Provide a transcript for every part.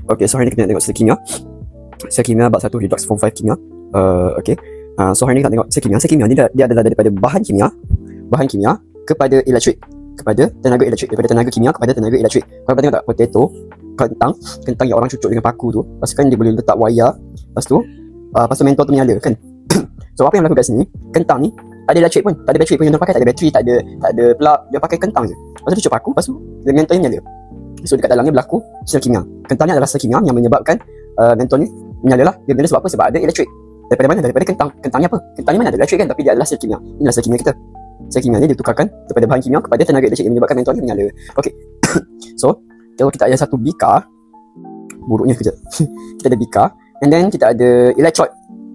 Okay, so hari ni kita nak tengok sel kimia. Sel kimia bab 1 redox form 5 kimia. Okay. So hari ni kita nak tengok sel kimia. Sel kimia ni dia adalah daripada bahan kimia kepada elektrik, kepada tenaga elektrik, daripada tenaga kimia kepada tenaga elektrik. Kalau kita tengok tak, potato, kentang yang orang cucuk dengan paku tu, lepas tu kan dia boleh letak wayar, lepas tu mentol tu menyala kan. So apa yang berlaku kat sini, kentang ni ada elektrik pun, tak ada bateri pun yang dia pakai, tak ada bateri, tak ada plug, dia pakai kentang je. Lepas tu dia cucuk paku, lepas tu mentol ni menyala. So dekat dalamnya berlaku sel kimia. Kentangnya adalah sel kimia yang menyebabkan mentol ni menyala lah. Dia menyala sebab apa? Sebab ada elektrik. Daripada mana? Daripada kentang. Kentangnya apa? Kentangnya mana ada elektrik kan, tapi dia adalah sel kimia. Inilah sel kimia kita. Sel kimia ni ditukarkan daripada bahan kimia kepada tenaga elektrik yang menyebabkan mentol ni menyala. Okey. So kalau kita ada satu bikar, buruknya kejap. Kita ada bikar, and then kita ada elektrod.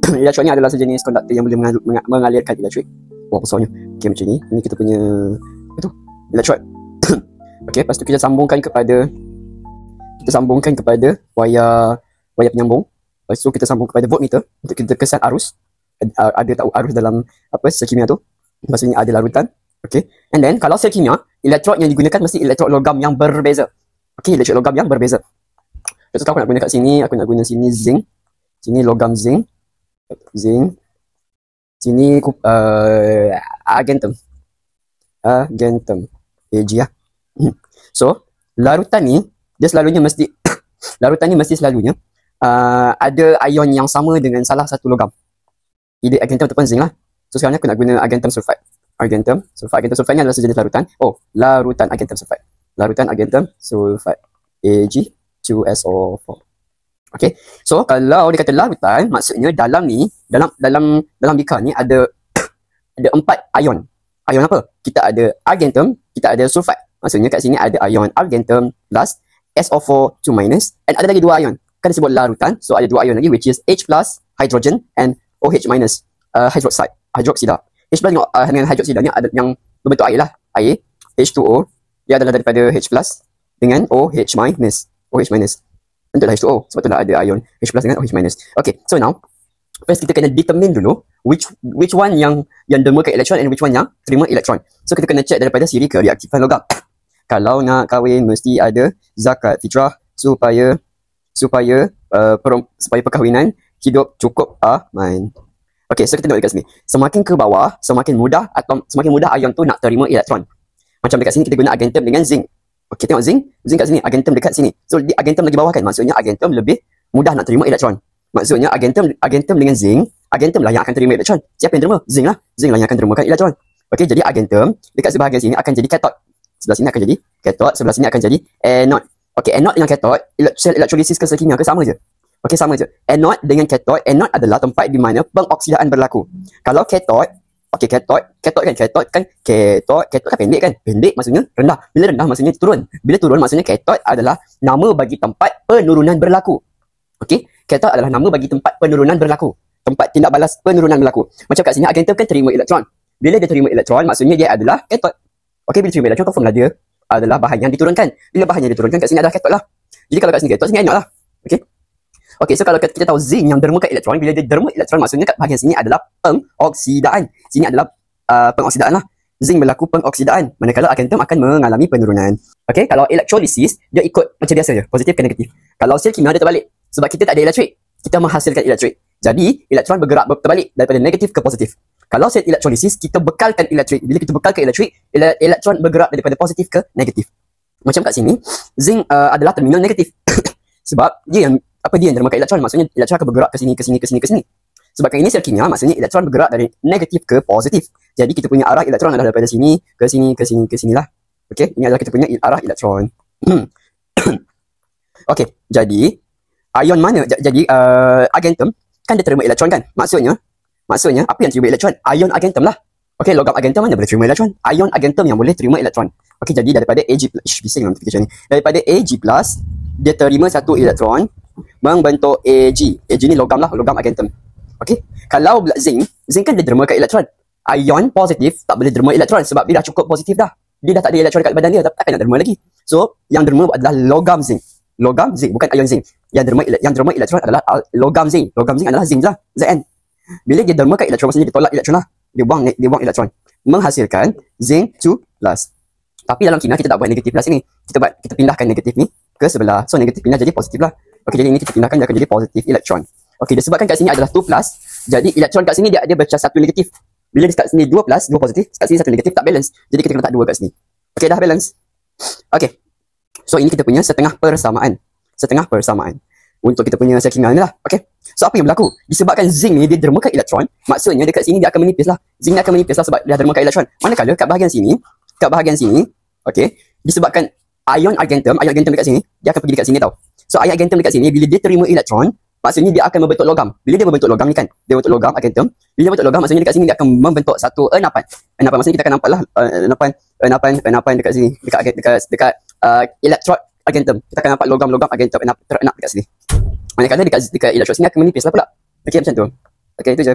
Elektrod ni adalah sejenis konduktor yang boleh mengalirkan elektrik. Wah, besarnya. Okey, macam ni. Ini kita punya elektrod. Okey, lepas tu kita sambungkan kepada wayar penyambung. Lepas tu kita sambung kepada voltmeter untuk kita kesan arus. Ada tahu arus dalam sel kimia tu. Lepas tu ni ada larutan. Okey. And then kalau sel kimia, elektrod yang digunakan mesti elektrod logam yang berbeza. Okey, elektrod logam yang berbeza. Lepas tu aku nak guna kat sini, aku nak guna sini zinc. Sini logam zinc. Sini argentum. Ag lah. So, larutan ni selalunya selalunya ada ion yang sama dengan salah satu logam. Either argentum ataupun zinc lah. So, sekarang aku nak guna argentum sulfide. Argentum sulfide ni adalah sejenis larutan. Larutan argentum sulfide. Larutan argentum sulfide. Ag2SO4. Okay. So, kalau dia kata larutan, maksudnya dalam bikar ni ada 4 ion. Ion apa? Kita ada argentum, kita ada sulfide. Maksudnya kat sini ada ion argentum plus SO4 2 minus, and ada lagi 2 ion. Kan disebut larutan, so ada 2 ion lagi, which is H plus hydrogen and OH minus hydroksida. H plus dengan hydroksida ni ada yang berbentuk air lah. Air, H2O, dia adalah daripada H plus dengan OH minus. Bentuklah H2O, sebab itulah ada ion H plus dengan OH minus. Okay, so now first kita kena determine dulu which one yang derma ke elektron and which one yang terima elektron. So kita kena check daripada siri kereaktifan logam. Kalau nak kahwin mesti ada zakat fitrah supaya perkahwinan hidup cukup aman. Okay, so kita tengok dekat sini. Semakin ke bawah, semakin mudah ion tu nak terima elektron. Macam dekat sini kita guna argentum dengan zinc. Okay, tengok zinc kat sini, argentum dekat sini. So argentum lagi bawah kan, maksudnya argentum lebih mudah nak terima elektron. Maksudnya argentum dengan zinc, argentum lah yang akan terima elektron. Siapa yang terima? Zinc lah yang akan terimakan elektron. Okey, jadi argentum dekat sebahagian sini akan jadi kathod. Sebelah sini akan jadi kathod, sebelah sini akan jadi anode. Okey, anode dengan kathod, sel elektrolisis ke sel kimia ke sama je? Okey, sama je. Anode dengan kathod, anode adalah tempat di mana pengoksidaan berlaku. Kalau kathod, okey, kathod kan pendek kan? Pendek maksudnya rendah. Bila rendah maksudnya turun. Bila turun maksudnya kathod adalah nama bagi tempat penurunan berlaku. Okey, kathod adalah nama bagi tempat penurunan berlaku. Tempat tindak balas penurunan berlaku. Macam kat sini argentum kan terima elektron. Bila dia terima elektron maksudnya dia adalah kathod. Okey, bila terima elektron confirm lah dia adalah bahan yang diturunkan. Bila bahan yang diturunkan kat sini adalah kathod lah. Jadi kalau kat sini kathod, sini anode lah. Okey. Okey, so kalau kita tahu zinc yang derma kat elektron, bila dia derma elektron maksudnya kat bahagian sini adalah pengoksidaan. Sini adalah pengoksidaan lah. Zinc berlaku pengoksidaan. Manakala argentum akan mengalami penurunan. Okey, kalau elektrolisis dia ikut macam biasa je, positif ke negatif. Kalau sel kimia dia terbalik. Sebab kita tak ada elektrik, kita menghasilkan elektrik. Jadi, elektron bergerak terbalik daripada negatif ke positif. Kalau sel elektrolisis, kita bekalkan elektrik. Bila kita bekalkan elektrik, elektron bergerak daripada positif ke negatif. Macam kat sini, zinc adalah terminal negatif. Sebab dia yang dermakan elektron, maksudnya elektron akan bergerak ke sini. Sebabkan ini sel kimia, maksudnya elektron bergerak dari negatif ke positif. Jadi kita punya arah elektron adalah daripada sini ke sini lah. Okey, ini adalah kita punya arah elektron. Okey, jadi ion mana? Jadi argentum kan dia terima elektron kan? Maksudnya apa yang terima elektron? Ion argentum lah. Okey, logam argentum mana boleh terima elektron? Ion argentum yang boleh terima elektron. Okey, jadi daripada Ag+, bising notification ni. Daripada Ag+, dia terima satu elektron membentuk Ag. Ag ni logam lah, logam argentum. Okey, kalau zinc kan dia derma kat elektron. Ion positif tak boleh derma elektron sebab dia dah cukup positif dah. Dia dah tak ada elektron dekat badan dia, takkan nak derma lagi. So, yang derma adalah logam zinc. Logam zinc, bukan ion zinc. Yang derma elektron adalah logam zinc. Logam zinc adalah zinc lah, Zn. Bila dia derma kat elektron, maksudnya dia tolak elektron lah. Dia buang elektron. Menghasilkan zinc 2+. Tapi dalam kimia kita tak buat negatif plus ni. Kita pindahkan negatif ni ke sebelah. So negatif pindah jadi positif lah. Okey, jadi ini kita pindahkan, dia akan jadi positif elektron. Okey, disebabkan kat sini adalah 2 plus, jadi elektron kat sini dia ada bercas 1 negatif. Bila dekat sini 2 plus, 2 positif, kat sini 1 negatif, tak balance. Jadi kita kena letak 2 kat sini. Okey, dah balance. Okey. So ini kita punya setengah persamaan. Setengah persamaan. Untuk kita punya sakingan ni lah. Okey. So apa yang berlaku? Disebabkan zinc ni dia dermakan elektron, maksudnya dekat sini dia akan menipis lah. Zinc ni akan menipis lah sebab dia dermakan elektron. Manakala kat bahagian sini, okey, disebabkan ion argentum dekat sini, dia akan pergi dekat sini tau. So ion argentum dekat sini, bila dia terima elektron, maksudnya dia akan membentuk logam. Bila dia membentuk logam ni kan, dia membentuk logam argentum. Bila dia membentuk logam, maksudnya dekat sini dia akan membentuk satu enapan. Enapan maksudnya kita akan nampak lah enapan dekat sini, dekat elektrod argentum. Kita akan nampak logam-logam argentum terenap dekat sini. Manakala dekat elektrod sini akan menipis lah pula. Okey, macam tu. Okey, itu je.